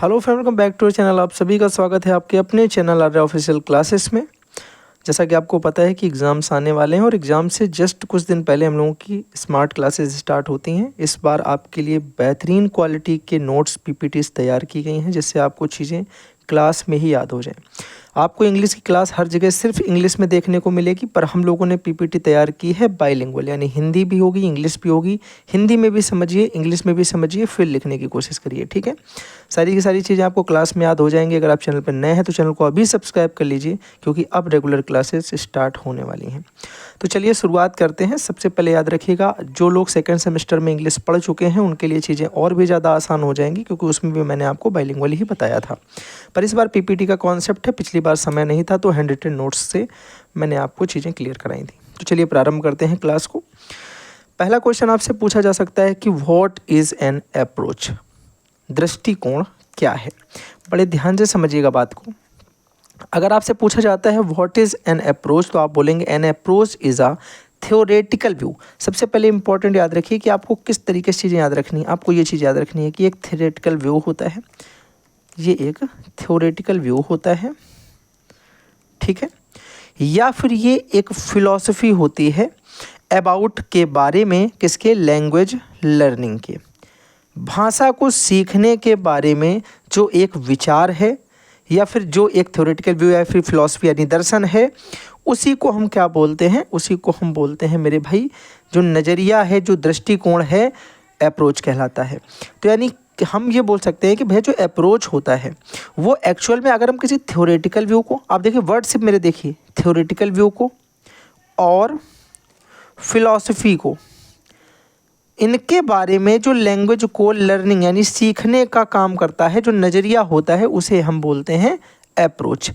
Hello friend, welcome back to channel. आप सभी का स्वागत है आपके अपने चैनल आर्या ऑफिशियल क्लासेस में। जैसा कि आपको पता है कि एग्ज़ाम्स आने वाले हैं और एग्ज़ाम से जस्ट कुछ दिन पहले हम लोगों की स्मार्ट क्लासेस स्टार्ट होती हैं। इस बार आपके लिए बेहतरीन क्वालिटी के नोट्स पीपीटीज़ तैयार की गई हैं जिससे आपको चीज़ें क्लास में ही याद हो जाएं। आपको इंग्लिश की क्लास हर जगह सिर्फ इंग्लिश में देखने को मिलेगी, पर हम लोगों ने पीपीटी तैयार की है बाइलिंगुअल, यानी हिंदी भी होगी इंग्लिश भी होगी। हिंदी में भी समझिए, इंग्लिश में भी समझिए, फिर लिखने की कोशिश करिए, ठीक है। सारी की सारी चीज़ें आपको क्लास में याद हो जाएंगी। अगर आप चैनल पर नए हैं तो चैनल को अभी सब्सक्राइब कर लीजिए, क्योंकि अब रेगुलर क्लासेस स्टार्ट होने वाली हैं। तो चलिए शुरुआत करते हैं। सबसे पहले याद रखिएगा, जो लोग सेकंड सेमेस्टर में इंग्लिश पढ़ चुके हैं उनके लिए चीज़ें और भी ज़्यादा आसान हो जाएंगी, क्योंकि उसमें भी मैंने आपको बाइलिंगुअल ही बताया था। पर इस बार पीपीटी का कॉन्सेप्ट है, पिछली बार समय नहीं था तो हैंड रिटन नोट्स से मैंने आपको चीज़ें क्लियर कराई थी। तो चलिए प्रारंभ करते हैं क्लास को। पहला क्वेश्चन आपसे पूछा जा सकता है कि व्हाट इज़ एन अप्रोच, दृष्टिकोण क्या है। बड़े ध्यान से समझिएगा बात को। अगर आपसे पूछा जाता है व्हाट इज़ एन अप्रोच, तो आप बोलेंगे an approach is a theoretical view. सबसे पहले इंपॉर्टेंट याद रखिए कि आपको किस तरीके से चीज़ें याद रखनी है। आपको ये चीज़ याद रखनी है कि एक थ्योरेटिकल व्यू होता है, ये एक थ्योरेटिकल व्यू होता है, ठीक है, या फिर ये एक फिलॉसफी होती है अबाउट के बारे में, किसके, लैंग्वेज लर्निंग के, भाषा को सीखने के बारे में जो एक विचार है, या फिर जो एक थ्योरेटिकल व्यू या फिर फिलॉसफी यानी दर्शन है, उसी को हम क्या बोलते हैं, उसी को हम बोलते हैं मेरे भाई, जो नज़रिया है, जो दृष्टिकोण है, अप्रोच कहलाता है। तो यानी कि हम ये बोल सकते हैं कि भैया जो अप्रोच होता है वो एक्चुअल में, अगर हम किसी थ्योरेटिकल व्यू को, आप देखिए वर्ड सिर्फ मेरे देखिए, थ्योरेटिकल व्यू को और फिलॉसफी को, इनके बारे में जो लैंग्वेज को लर्निंग यानी सीखने का काम करता है, जो नज़रिया होता है, उसे हम बोलते हैं अप्रोच।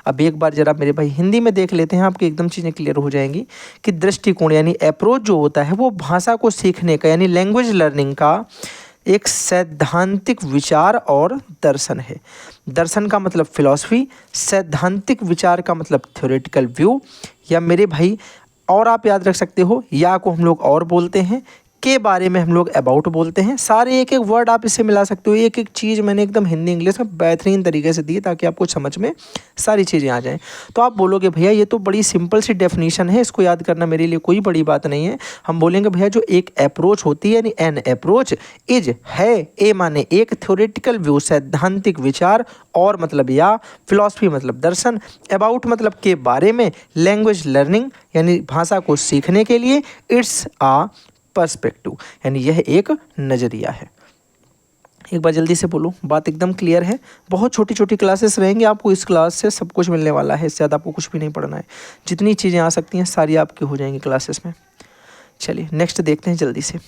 अब एक बार जरा मेरे भाई हिंदी में देख लेते हैं, आपकी एकदम चीज़ें क्लियर हो जाएंगी कि दृष्टिकोण यानी अप्रोच जो होता है वो भाषा को सीखने का यानी लैंग्वेज लर्निंग का एक सैद्धांतिक विचार और दर्शन है। दर्शन का मतलब फिलॉसफी, सैद्धांतिक विचार का मतलब थ्योरेटिकल व्यू, या मेरे भाई और आप याद रख सकते हो, या को हम लोग और बोलते हैं, के बारे में हम लोग अबाउट बोलते हैं। सारे एक एक वर्ड आप इससे मिला सकते हो। एक एक चीज़ मैंने एकदम हिंदी इंग्लिश में बेहतरीन तरीके से दी ताकि आपको समझ में सारी चीज़ें आ जाएं। तो आप बोलोगे भैया ये तो बड़ी सिंपल सी डेफिनेशन है, इसको याद करना मेरे लिए कोई बड़ी बात नहीं है। हम बोलेंगे भैया जो एक अप्रोच होती है यानी एन अप्रोच इज है, ए माने एक, थ्योरेटिकल व्यू सैद्धांतिक विचार, और मतलब या, फिलॉसफी मतलब दर्शन, अबाउट मतलब के बारे में, लैंग्वेज लर्निंग यानी भाषा को सीखने के लिए, इट्स आ पर्सपेक्टिव यानी यह एक नज़रिया है। एक बार जल्दी से बोलो, बात एकदम क्लियर है। बहुत छोटी छोटी क्लासेस रहेंगी, आपको इस क्लास से सब कुछ मिलने वाला है, इससे ज़्यादा आपको कुछ भी नहीं पढ़ना है। जितनी चीज़ें आ सकती हैं सारी आपकी हो जाएंगी क्लासेस में। चलिए नेक्स्ट देखते हैं जल्दी से।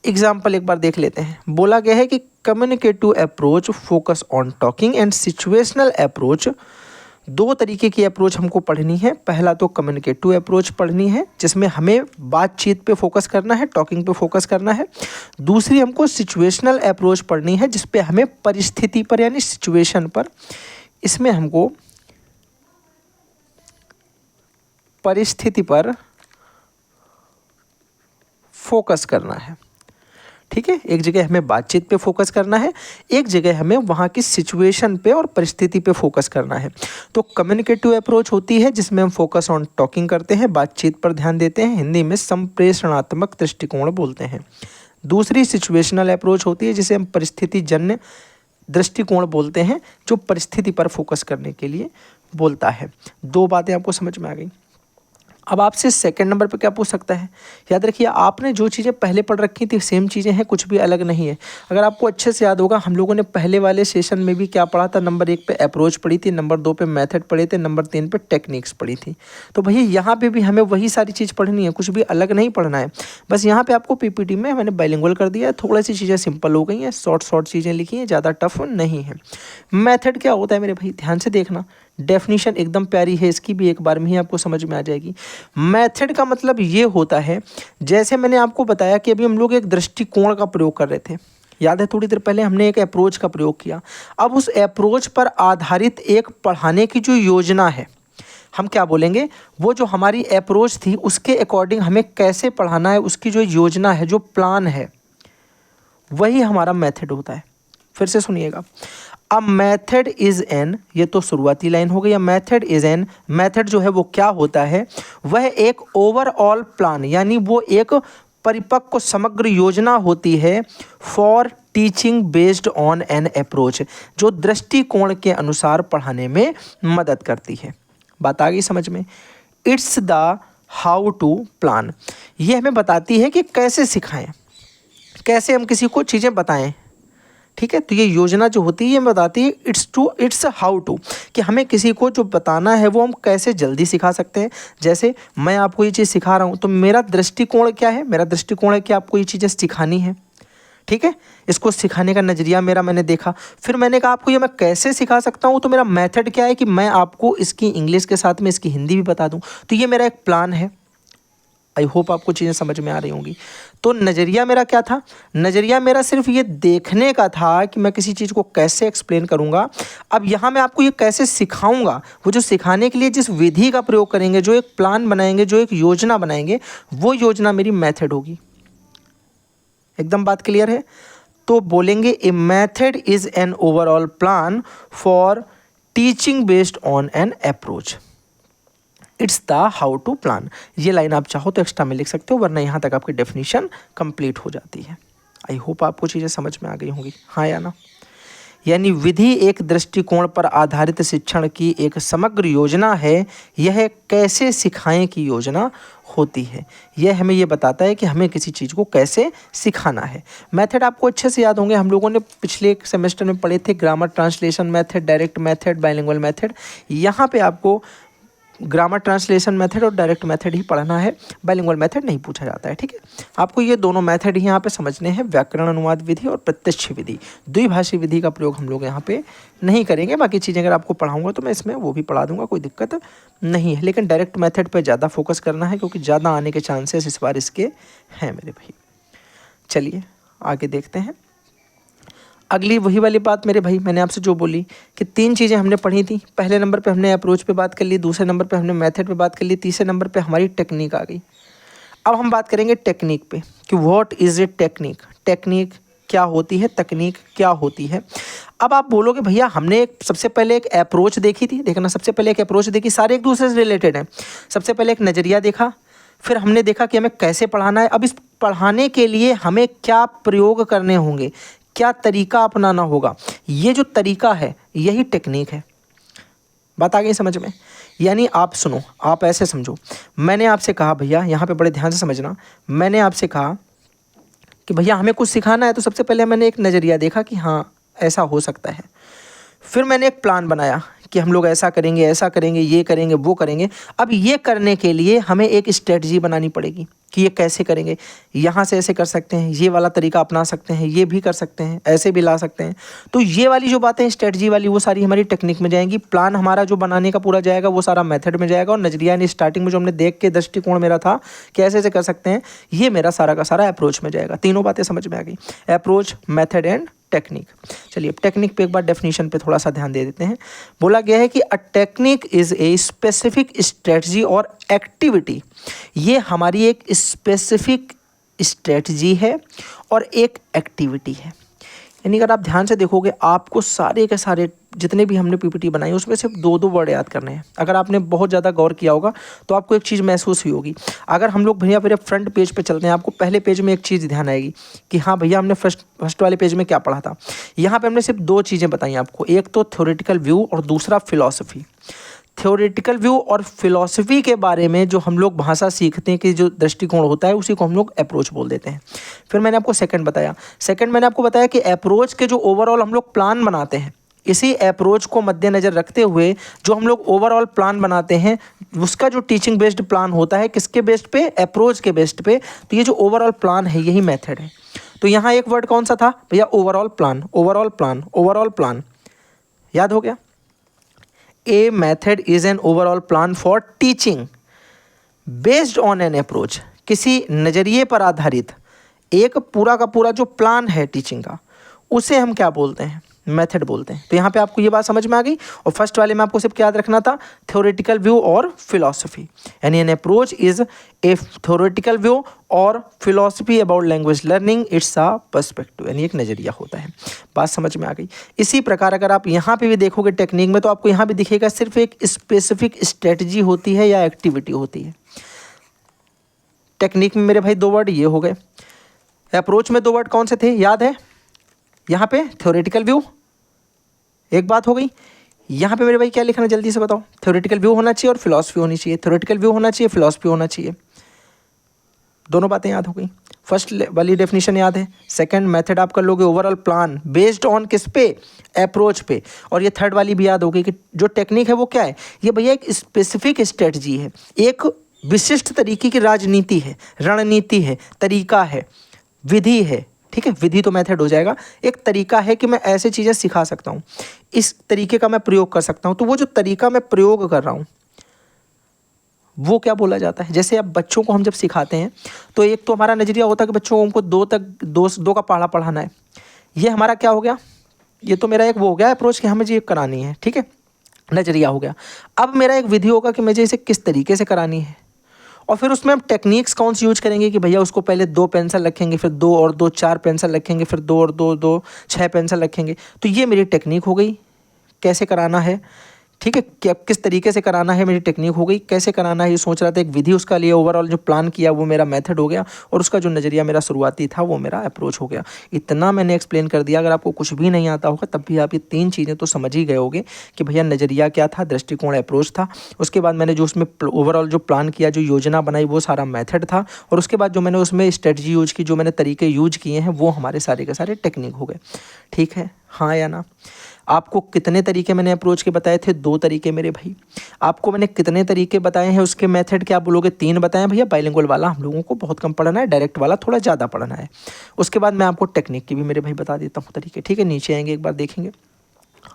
एग्जाम्पल एक बार देख लेते हैं। बोला गया है कि communicative approach focus on talking and situational approach. दो तरीके की अप्रोच हमको पढ़नी है। पहला तो कम्युनिकेटिव अप्रोच पढ़नी है जिसमें हमें बातचीत पे फोकस करना है, टॉकिंग पे फोकस करना है। दूसरी हमको सिचुएशनल अप्रोच पढ़नी है जिस पे हमें परिस्थिति पर यानी सिचुएशन पर, इसमें हमको परिस्थिति पर फोकस करना है, ठीक है। एक जगह हमें बातचीत पे फोकस करना है, एक जगह हमें वहाँ की सिचुएशन पे और परिस्थिति पे फोकस करना है। तो कम्युनिकेटिव अप्रोच होती है जिसमें हम फोकस ऑन टॉकिंग करते हैं, बातचीत पर ध्यान देते हैं, हिंदी में संप्रेषणात्मक दृष्टिकोण बोलते हैं। दूसरी सिचुएशनल अप्रोच होती है जिसे हम परिस्थिति जन्य दृष्टिकोण बोलते हैं, जो परिस्थिति पर फोकस करने के लिए बोलता है। दो बातें आपको समझ में आ गई। अब आपसे सेकंड नंबर पे क्या पूछ सकता है। याद रखिए आपने जो चीज़ें पहले पढ़ रखी थी सेम चीज़ें हैं, कुछ भी अलग नहीं है। अगर आपको अच्छे से याद होगा, हम लोगों ने पहले वाले सेशन में भी क्या पढ़ा था, नंबर 1 पे अप्रोच पढ़ी थी, नंबर 2 पे मेथड पढ़े थे, नंबर 3 पे टेक्निक्स पढ़ी थी। तो भैया यहाँ पे भी हमें वही सारी चीज़ पढ़नी है, कुछ भी अलग नहीं पढ़ना है। बस यहाँ पे आपको पीपीटी में मैंने बाइलिंगुअल कर दिया है, थोड़ी सी चीज़ें सिंपल हो गई हैं, शॉर्ट चीज़ें लिखी हैं, ज़्यादा टफ नहीं है। मेथड क्या होता है मेरे भाई, ध्यान से देखना, डेफिनेशन एकदम प्यारी है, इसकी भी एक बार में ही आपको समझ में आ जाएगी। मेथड का मतलब ये होता है, जैसे मैंने आपको बताया कि अभी हम लोग एक दृष्टिकोण का प्रयोग कर रहे थे, याद है थोड़ी देर पहले हमने एक अप्रोच का प्रयोग किया। अब उस अप्रोच पर आधारित एक पढ़ाने की जो योजना है, हम क्या बोलेंगे, वो जो हमारी अप्रोच थी उसके अकॉर्डिंग हमें कैसे पढ़ाना है, उसकी जो योजना है, जो प्लान है, वही हमारा मेथड होता है। फिर से सुनिएगा, अ मेथड इज एन, ये तो शुरुआती लाइन हो गई। A method is an, method जो है वो क्या होता है, वह एक ओवरऑल प्लान यानी वो एक परिपक्व समग्र योजना होती है for teaching based on an approach, जो दृष्टिकोण के अनुसार पढ़ाने में मदद करती है। बात आ गई समझ में। It's the how to plan, ये हमें बताती है कि कैसे सिखाएं, कैसे हम किसी को चीज़ें बताएं। ठीक है, तो ये योजना जो होती है ये बताती है इट्स हाउ टू, कि हमें किसी को जो बताना है वो हम कैसे जल्दी सिखा सकते हैं। जैसे मैं आपको ये चीज़ सिखा रहा हूँ तो मेरा दृष्टिकोण क्या है, मेरा दृष्टिकोण है कि आपको ये चीज़ें सिखानी है। ठीक है, इसको सिखाने का नज़रिया मेरा, मैंने देखा, फिर मैंने कहा आपको ये मैं कैसे सिखा सकता हूँ, तो मेरा मेथड क्या है कि मैं आपको इसकी इंग्लिश के साथ में इसकी हिंदी भी बता दूँ। तो ये मेरा एक प्लान है। आई होप आपको चीज़ें समझ में आ रही होंगी। तो नज़रिया मेरा क्या था, नज़रिया मेरा सिर्फ ये देखने का था कि मैं किसी चीज़ को कैसे एक्सप्लेन करूँगा। अब यहाँ मैं आपको ये कैसे सिखाऊंगा, वो जो सिखाने के लिए जिस विधि का प्रयोग करेंगे, जो एक प्लान बनाएंगे, जो एक योजना बनाएंगे, वो योजना मेरी मेथड होगी। एकदम बात क्लियर है। तो बोलेंगे a method is an overall plan for teaching based on an approach. It's the how to plan. ये लाइन आप चाहो तो एक्स्ट्रा में लिख सकते हो, वरना यहाँ तक आपकी डेफिनेशन कंप्लीट हो जाती है। आई होप आपको चीज़ें समझ में आ गई होंगी, हाँ या ना। यानी विधि एक दृष्टिकोण पर आधारित शिक्षण की एक समग्र योजना है। यह कैसे सिखाएं की योजना होती है। यह हमें ये बताता है कि हमें किसी चीज़ को कैसे सिखाना है। मेथड आपको अच्छे से याद होंगे, हम लोगों ने पिछले एक सेमेस्टर में पढ़े थे grammar translation method, direct method, bilingual method. यहाँ पे आपको ग्रामर ट्रांसलेशन मेथड और डायरेक्ट मेथड ही पढ़ना है, बाइलिंगुअल मेथड नहीं पूछा जाता है। ठीक है, आपको ये दोनों मेथड ही यहाँ पे समझने हैं, व्याकरण अनुवाद विधि और प्रत्यक्ष विधि। द्विभाषी विधि का प्रयोग हम लोग यहाँ पे नहीं करेंगे। बाकी चीज़ें अगर आपको पढ़ाऊंगा तो मैं इसमें वो भी पढ़ा दूंगा, कोई दिक्कत नहीं है। लेकिन डायरेक्ट मेथड पर ज़्यादा फोकस करना है क्योंकि ज़्यादा आने के चांसेस इस बार इसके हैं मेरे भाई। चलिए आगे देखते हैं। अगली वही वाली बात मेरे भाई, मैंने आपसे जो बोली कि 3 चीज़ें हमने पढ़ी थी। पहले नंबर पे हमने अप्रोच पे बात कर ली, दूसरे नंबर पे हमने मेथड पे बात कर ली, तीसरे नंबर पे हमारी टेक्निक आ गई। अब हम बात करेंगे टेक्निक पे कि what is a technique, technique क्या होती है, तकनीक क्या होती है। अब आप बोलोगे भैया हमने सबसे पहले एक अप्रोच देखी थी, देखना सबसे पहले एक अप्रोच देखी, सारे एक दूसरे से रिलेटेड हैं। सबसे पहले एक नज़रिया देखा, फिर हमने देखा कि हमें कैसे पढ़ाना है। अब इस पढ़ाने के लिए हमें क्या प्रयोग करने होंगे, क्या तरीका अपनाना होगा, ये जो तरीका है यही टेक्निक है। बात आ गई समझ में। यानी आप सुनो, आप ऐसे समझो, मैंने आपसे कहा भैया, यहाँ पे बड़े ध्यान से समझना, मैंने आपसे कहा कि भैया हमें कुछ सिखाना है, तो सबसे पहले मैंने एक नज़रिया देखा कि हाँ ऐसा हो सकता है। फिर मैंने एक प्लान बनाया कि हम लोग ऐसा करेंगे, ये करेंगे, वो करेंगे। अब ये करने के लिए हमें एक स्ट्रेटजी बनानी पड़ेगी कि ये कैसे करेंगे। यहाँ से ऐसे कर सकते हैं, ये वाला तरीका अपना सकते हैं, ये भी कर सकते हैं, ऐसे भी ला सकते हैं। तो ये वाली जो बातें स्ट्रेटजी वाली, वो सारी हमारी टेक्निक में जाएंगी। प्लान हमारा जो बनाने का पूरा जाएगा वो सारा मेथड में जाएगा। और नजरिया यानी स्टार्टिंग में जो हमने देख के दृष्टिकोण मेरा था कि ऐसे ऐसे कर सकते हैं, ये मेरा सारा का सारा अप्रोच में जाएगा। तीनों बातें समझ में आ गई, अप्रोच, मेथड एंड टेक्निक। चलिए अब टेक्निक पे एक बार डेफिनेशन पे थोड़ा सा ध्यान दे देते हैं। बोला गया है कि a technique is a specific strategy और एक्टिविटी। ये हमारी एक स्पेसिफिक स्ट्रेटजी है और एक एक्टिविटी है। यानी अगर आप ध्यान से देखोगे, आपको सारे के सारे जितने भी हमने पीपीटी बनाई उसमें सिर्फ 2-2 वर्ड याद करने हैं। अगर आपने बहुत ज़्यादा गौर किया होगा तो आपको एक चीज़ महसूस हुई होगी। अगर हम लोग भैया मेरे फ्रंट पेज पे चलते हैं, आपको पहले पेज में एक चीज़ ध्यान आएगी कि हाँ भैया हमने फर्स्ट वाले पेज में क्या पढ़ा था। यहाँ पे हमने सिर्फ 2 चीज़ें बताई आपको, एक तो थ्योरेटिकल व्यू और दूसरा फिलॉसफी। थ्योरेटिकल व्यू और फिलॉसफी के बारे में जो हम लोग भाषा सीखते हैं कि जो दृष्टिकोण होता है उसी को हम लोग अप्रोच बोल देते हैं। फिर मैंने आपको सेकंड बताया, मैंने आपको बताया कि अप्रोच के जो ओवरऑल हम लोग प्लान बनाते हैं, इसी अप्रोच को मद्देनज़र रखते हुए जो हम लोग ओवरऑल प्लान बनाते हैं उसका जो टीचिंग बेस्ड प्लान होता है, किसके बेस्ड पे, अप्रोच के बेस्ड पे। तो ये जो ओवरऑल प्लान है यही मेथड है। तो यहाँ एक वर्ड कौन सा था भैया, overall plan, overall plan, overall plan, याद हो गया। A method is an overall plan for teaching based on an approach. किसी नज़रिए पर आधारित एक पूरा का पूरा जो प्लान है टीचिंग का, उसे हम क्या बोलते हैं, मेथड बोलते हैं। तो यहाँ पे आपको ये बात समझ में आ गई। और फर्स्ट वाले में आपको सिर्फ क्या याद रखना था, थ्योरेटिकल व्यू और फिलॉसफी, यानी an approach is a theoretical view और philosophy about language learning, it's a perspective, यानी एक नज़रिया होता है। बात समझ में आ गई। इसी प्रकार अगर आप यहाँ पे भी देखोगे टेक्निक में, तो आपको यहाँ भी दिखेगा सिर्फ एक स्पेसिफिक स्ट्रेटजी होती है या एक्टिविटी होती है। टेक्निक में मेरे भाई 2 वर्ड ये हो गए, अप्रोच में 2 वर्ड कौन से थे याद है, यहाँ पे थ्योरेटिकल व्यू एक बात हो गई। यहाँ पे मेरे भाई क्या लिखना जल्दी से बताओ, थ्योरेटिकल व्यू होना चाहिए और फिलॉसफी होनी चाहिए, थ्योरेटिकल व्यू होना चाहिए, फिलॉसफी होना चाहिए। दोनों बातें याद हो गई। फर्स्ट वाली डेफिनेशन याद है। सेकंड मेथड आप कर लोगे ओवरऑल प्लान बेस्ड ऑन किस पे, अप्रोच पे। और ये थर्ड वाली भी याद हो गई कि जो टेक्निक है वो क्या है, ये भैया एक स्पेसिफिक स्ट्रेटजी है, एक विशिष्ट तरीके की राजनीति है, रणनीति है, तरीका है, विधि है। ठीक है, विधि तो मेथड हो जाएगा। एक तरीका है कि मैं ऐसे चीज़ें सिखा सकता हूँ, इस तरीके का मैं प्रयोग कर सकता हूँ। तो वो जो तरीका मैं प्रयोग कर रहा हूँ वो क्या बोला जाता है। जैसे अब बच्चों को हम जब सिखाते हैं तो एक तो हमारा नज़रिया होता है कि बच्चों को हमको 2 का पढ़ा पढ़ाना है। ये हमारा क्या हो गया, ये तो मेरा एक वो हो गया अप्रोच कि हमें ये करानी है। ठीक है, नज़रिया हो गया। अब मेरा एक विधि होगा कि मुझे इसे किस तरीके से करानी है, और फिर उसमें हम टेक्निक्स कौन सी यूज करेंगे कि भैया उसको पहले 2 पेंसिल रखेंगे, फिर 2 और 2 4 पेंसिल रखेंगे, फिर 2 और 2 2 6 पेंसिल रखेंगे। तो ये मेरी टेक्निक हो गई कैसे कराना है। ठीक है, क्या किस तरीके से कराना है मेरी टेक्निक हो गई, कैसे कराना है ये सोच रहा था, एक विधि उसका लिए ओवरऑल जो प्लान किया वो मेरा मेथड हो गया, और उसका जो नज़रिया मेरा शुरुआती था वो मेरा अप्रोच हो गया। इतना मैंने एक्सप्लेन कर दिया। अगर आपको कुछ भी नहीं आता होगा तब भी आप ये 3 चीज़ें तो समझ ही गए होगे कि भैया नज़रिया क्या था, दृष्टिकोण अप्रोच था, उसके बाद मैंने जो उसमें ओवरऑल जो प्लान किया, जो योजना बनाई वो सारा मेथड था, और उसके बाद जो मैंने उसमें स्ट्रेटजी यूज की, जो मैंने तरीके यूज किए हैं वो हमारे सारे के सारे टेक्निक हो गए। ठीक है, हाँ या ना। आपको कितने तरीके मैंने अप्रोच के बताए थे, 2 तरीके मेरे भाई। आपको मैंने कितने तरीके बताए हैं उसके मेथड के, आप बोलोगे 3 बताएं भैया। बाइलिंगुअल वाला हम लोगों को बहुत कम पढ़ना है, डायरेक्ट वाला थोड़ा ज़्यादा पढ़ना है। उसके बाद मैं आपको टेक्निक की भी मेरे भाई बता देता हूँ तरीके। ठीक है, नीचे आएंगे एक बार देखेंगे।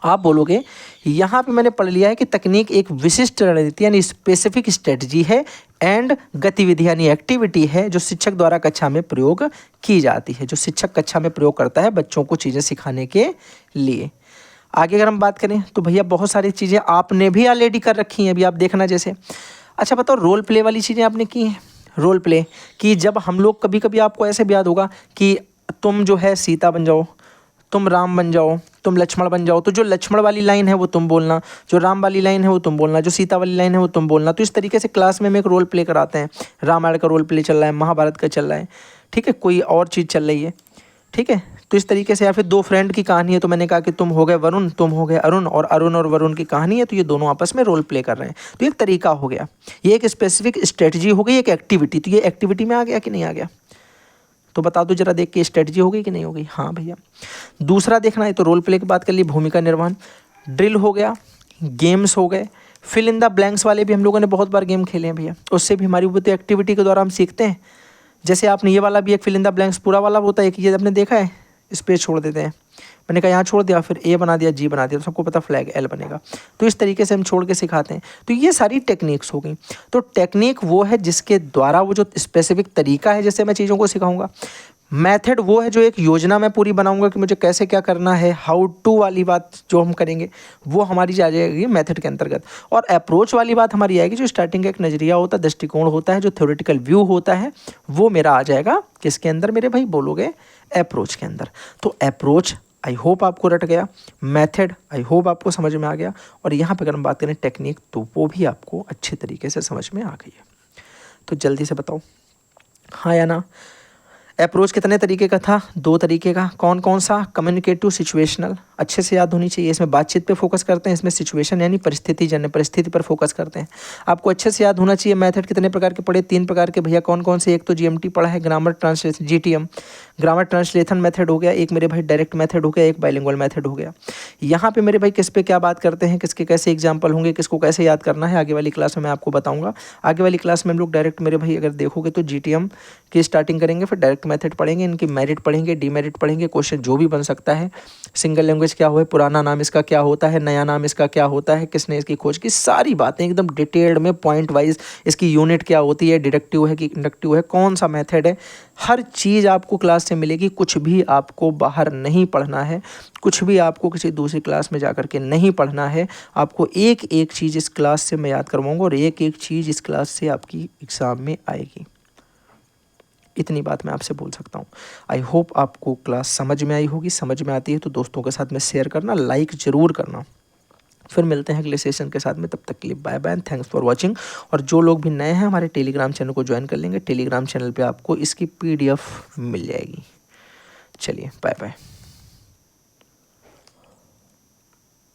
आप बोलोगे यहाँ पे मैंने पढ़ लिया है कि तकनीक एक विशिष्ट रणनीति यानी स्पेसिफिक स्ट्रेटजी है, एंड गतिविधि यानी एक्टिविटी है जो शिक्षक द्वारा कक्षा में प्रयोग की जाती है, जो शिक्षक कक्षा में प्रयोग करता है बच्चों को चीज़ें सिखाने के लिए। आगे अगर हम बात करें तो भैया बहुत सारी चीज़ें आपने भी ऑलरेडी कर रखी हैं, अभी आप देखना जैसे। अच्छा बताओ, रोल प्ले वाली चीज़ें आपने की हैं। रोल प्ले कि जब हम लोग कभी कभी आपको ऐसे भी याद होगा कि तुम जो है सीता बन जाओ, तुम राम बन जाओ, तुम लक्ष्मण बन जाओ। तो जो लक्ष्मण वाली लाइन है वो तुम बोलना, जो राम वाली लाइन है वो तुम बोलना, जो सीता वाली लाइन है वो तुम बोलना। तो इस तरीके से क्लास में हम एक रोल प्ले कराते हैं। रामायण का रोल प्ले चल रहा है, महाभारत का चल रहा है, ठीक है, कोई और चीज़ चल रही है। ठीक है, तो इस तरीके से। या फिर 2 फ्रेंड की कहानी है, तो मैंने कहा कि तुम हो गए वरुण, तुम हो गए अरुण, और अरुण और वरुण की कहानी है, तो ये दोनों आपस में रोल प्ले कर रहे हैं। तो ये तरीका हो गया, ये एक स्पेसिफिक स्ट्रेटजी हो गई, एक एक्टिविटी। तो ये एक्टिविटी में आ गया कि नहीं आ गया, तो बता दो जरा देख के, स्ट्रेटजी हो गई कि नहीं हो गई। हाँ भैया। दूसरा देखना है तो रोल प्ले की बात कर ली, भूमिका निर्वहन, ड्रिल हो गया, गेम्स हो गए, फिल इन द ब्लैंक्स वाले भी हम लोगों ने बहुत बार गेम खेले हैं भैया, उससे भी हमारी वो तो एक्टिविटी के द्वारा हम सीखते हैं। जैसे आपने ये वाला भी एक फिल इन द ब्लैंक्स पूरा वाला होता है, एक ये आपने देखा है, स्पेस छोड़ देते हैं, मैंने कहा यहाँ छोड़ दिया, फिर ए बना दिया, जी बना दिया, तो सबको पता फ्लैग एल बनेगा। तो इस तरीके से हम छोड़ के सिखाते हैं। तो ये सारी टेक्निक्स हो गई। तो टेक्निक वो है जिसके द्वारा वो जो स्पेसिफिक तरीका है जिससे मैं चीज़ों को सिखाऊंगा। मेथड वो है जो एक योजना मैं पूरी बनाऊंगा कि मुझे कैसे क्या करना है, हाउ टू वाली बात जो हम करेंगे वो हमारी आ जाएगी मेथड के अंतर्गत। और अप्रोच वाली बात हमारी आएगी जो स्टार्टिंग का एक नज़रिया होता है, दृष्टिकोण होता है, जो थ्योरेटिकल व्यू होता है, वो मेरा आ जाएगा किसके अंदर मेरे भाई, बोलोगे अप्रोच के अंदर। तो अप्रोच आई होप आपको रट गया, मेथड आई होप आपको समझ में आ गया, और यहाँ पर अगर हम बात करें टेक्निक तो वो भी आपको अच्छे तरीके से समझ में आ गई है। तो जल्दी से बताओ हाँ या ना। अप्रोच कितने तरीके का था, 2 तरीके का। कौन कौन सा, कम्युनिकेटिव, सिचुएशनल, अच्छे से याद होनी चाहिए। इसमें बातचीत पे फोकस करते हैं, इसमें सिचुएशन यानी परिस्थिति जन्य, परिस्थिति पर फोकस करते हैं। आपको अच्छे से याद होना चाहिए। मेथड कितने प्रकार के पढ़े, 3 प्रकार के भैया। कौन कौन से, एक तो जीएमटी पढ़ा है, grammar translation, GTM grammar translation method हो गया, एक मेरे भाई डायरेक्ट मेथड हो गया, एक बाइलिंगुअल मेथड हो गया। यहाँ पे मेरे भाई किस पे क्या बात करते हैं, किसके कैसे एग्जाम्पल होंगे, किसको कैसे याद करना है, आगे वाली क्लास में मैं आपको बताऊँगा। आगे वाली क्लास में हम लोग डायरेक्ट मेरे भाई अगर देखोगे तो जीटीएम की स्टार्टिंग करेंगे, फिर डायरेक्ट मेथड पढ़ेंगे, इनकी मेरिट पढ़ेंगे, डीमेरिट पढ़ेंगे, क्वेश्चन जो भी बन सकता है, सिंगल लैंग्वेज क्या हो, पुराना नाम इसका क्या होता है, नया नाम इसका क्या होता है, किसने इसकी खोज की, सारी बातें एकदम डिटेल्ड में पॉइंट वाइज, इसकी यूनिट क्या होती है, डिडक्टिव है कि इंडक्टिव है, कौन सा मेथड है, हर चीज़ आपको क्लास से मिलेगी, कुछ भी आपको बाहर नहीं पढ़ना है, कुछ भी आपको किसी दूसरी क्लास में जा कर के नहीं पढ़ना है। आपको एक एक चीज़ इस क्लास से मैं याद करवाऊँगा और एक एक चीज़ इस क्लास से आपकी एग्ज़ाम में आएगी। इतनी बात मैं आपसे बोल सकता हूँ। आई होप आपको क्लास समझ में आई होगी। समझ में आती है तो दोस्तों के साथ में शेयर करना, लाइक ज़रूर करना। फिर मिलते हैं अगले सेशन के साथ में, तब तक के लिए bye bye, thanks for watching. और जो लोग भी नए हैं हमारे टेलीग्राम चैनल को ज्वाइन कर लेंगे। टेलीग्राम चैनल पे आपको इसकी PDF मिल जाएगी। चलिए बाय बाय।